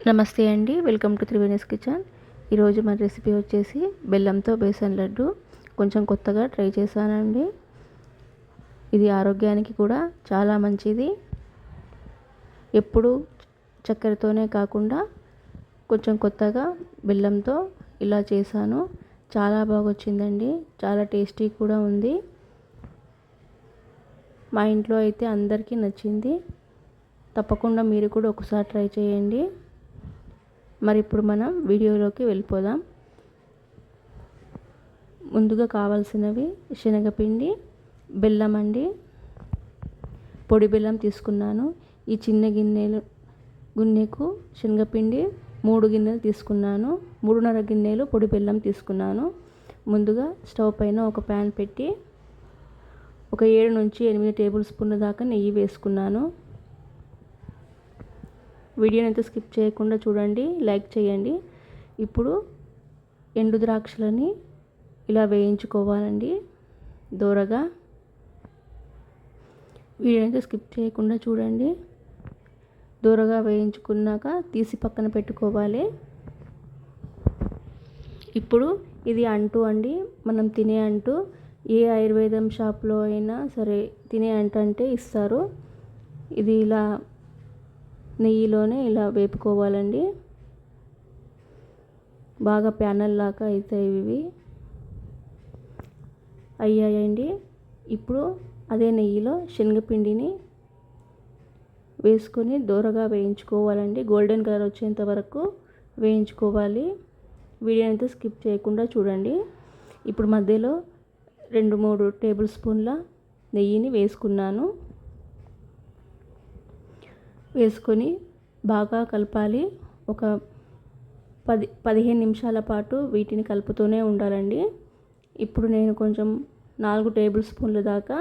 నమస్తే అండి, welcome to Triveni's kitchen. ఈరోజు మన రెసిపీ వచ్చేసి బెల్లంతో బేసన్ లడ్డు. కొంచెం కొత్తగా ట్రై చేశానండి. ఇది ఆరోగ్యానికి కూడా చాలా మంచిది. ఎప్పుడు చక్కెరతోనే కాకుండా కొంచెం కొత్తగా బెల్లంతో ఇలా చేశాను. చాలా బాగా వచ్చిందండి, చాలా టేస్టీ కూడా ఉంది. మా ఇంట్లో అయితే అందరికీ నచ్చింది. తప్పకుండా మీరు కూడా ఒకసారి ట్రై చేయండి. మరి ఇప్పుడు మనం వీడియోలోకి వెళ్ళిపోదాం. ముందుగా కావాల్సినవి శనగపిండి, బెల్లం అండి. పొడి బెల్లం తీసుకున్నాను. ఈ చిన్న గిన్నెకు శనగపిండి 3 గిన్నెలు తీసుకున్నాను. 3.5 గిన్నెలు పొడి బెల్లం తీసుకున్నాను. ముందుగా స్టవ్ పైన ఒక ప్యాన్ పెట్టి ఒక 7 నుంచి 8 టేబుల్ స్పూన్ల దాకా నెయ్యి వేసుకున్నాను. వీడియోని అయితే స్కిప్ చేయకుండా చూడండి, లైక్ చేయండి. ఇప్పుడు ఎండు ద్రాక్షలని ఇలా వేయించుకోవాలండి దోరగా. వీడియోని అయితే స్కిప్ చేయకుండా చూడండి. దోరగా వేయించుకున్నాక తీసి పక్కన పెట్టుకోవాలి. ఇప్పుడు ఇది అండి, మనం తినే అంటు. ఏ ఆయుర్వేదం షాప్లో అయినా సరే తినే అంటు అంటే ఇస్తారు. ఇది ఇలా నెయ్యిలోనే ఇలా వేపుకోవాలండి. బాగా ప్యానల్ లాగా అవుతాయి ఇవి. అయ్యాయండి. ఇప్పుడు అదే నెయ్యిలో శనగపిండిని వేసుకొని దోరగా వేయించుకోవాలండి. గోల్డెన్ కలర్ వచ్చేంత వరకు వేయించుకోవాలి. వీడియోని అయితే స్కిప్ చేయకుండా చూడండి. ఇప్పుడు మధ్యలో 2-3 టేబుల్ స్పూన్ల నెయ్యిని వేసుకున్నాను. వేసుకొని బాగా కలపాలి. ఒక 10-15 నిమిషాల పాటు వీటిని కలుపుతూనే ఉండాలండి. ఇప్పుడు నేను కొంచెం 4 టేబుల్ స్పూన్ల దాకా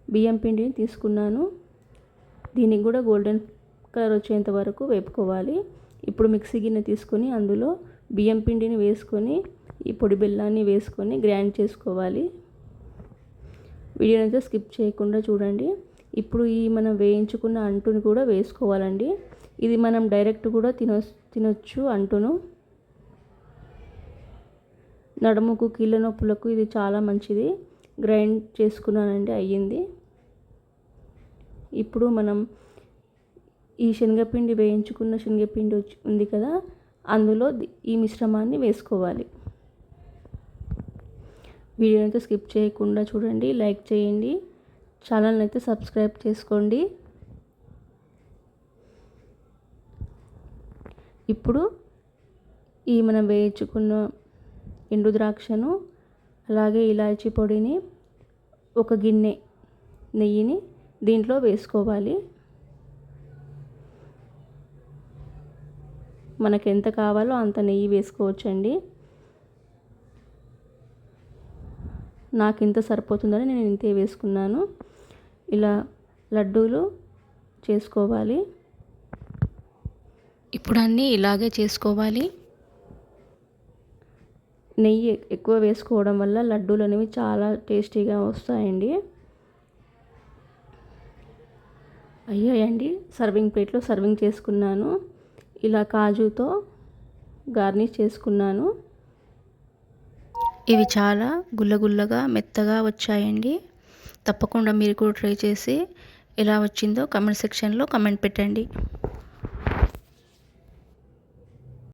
బియ్యం పిండిని తీసుకున్నాను. దీనికి కూడా గోల్డెన్ కలర్ వచ్చేంత వరకు వేపుకోవాలి. ఇప్పుడు మిక్సీ గిన్నె తీసుకొని అందులో బియ్యం పిండిని వేసుకొని ఈ పొడి బెల్లాన్ని వేసుకొని గ్రైండ్ చేసుకోవాలి. వీడియోని అయితే స్కిప్ చేయకుండా చూడండి. ఇప్పుడు ఈ మనం వేయించుకున్న అంటుని కూడా వేసుకోవాలండి. ఇది మనం డైరెక్ట్ కూడా తినొచ్చు అంటును. నడుముకు, కీళ్ళ నొప్పులకు ఇది చాలా మంచిది. గ్రైండ్ చేసుకున్నానండి, అయ్యింది. ఇప్పుడు మనం ఈ శనగపిండి వేయించుకున్న శనగపిండి ఉంది కదా, అందులో ఈ మిశ్రమాన్ని వేసుకోవాలి. వీడియోని అయితే స్కిప్ చేయకుండా చూడండి, లైక్ చేయండి, ఛానల్ని అయితే సబ్స్క్రైబ్ చేసుకోండి. ఇప్పుడు ఈ మనం వేయించుకున్న ఎండు ద్రాక్షను అలాగే ఇలాచీ పొడిని ఒక గిన్నె నెయ్యిని దీంట్లో వేసుకోవాలి. మనకు ఎంత కావాలో అంత నెయ్యి వేసుకోవచ్చండి. నాకు ఇంత సరిపోతుందని నేను ఇంతే వేసుకున్నాను. ఇలా లడ్డూలు చేసుకోవాలి. ఇప్పుడు అన్నీ ఇలాగే చేసుకోవాలి. నెయ్యి ఎక్కువ వేసుకోవడం వల్ల లడ్డూలు అనేవి చాలా టేస్టీగా వస్తాయండి. అయ్యాయండి. సర్వింగ్ ప్లేట్లో సర్వింగ్ చేసుకున్నాను. ఇలా కాజుతో గార్నిష్ చేసుకున్నాను. ఇవి చాలా గుల్లగుల్లగా మెత్తగా వచ్చాయండి. తప్పకుండా మీరు కూడా ట్రై చేసి ఎలా వచ్చిందో కామెంట్ సెక్షన్లో కామెంట్ పెట్టండి.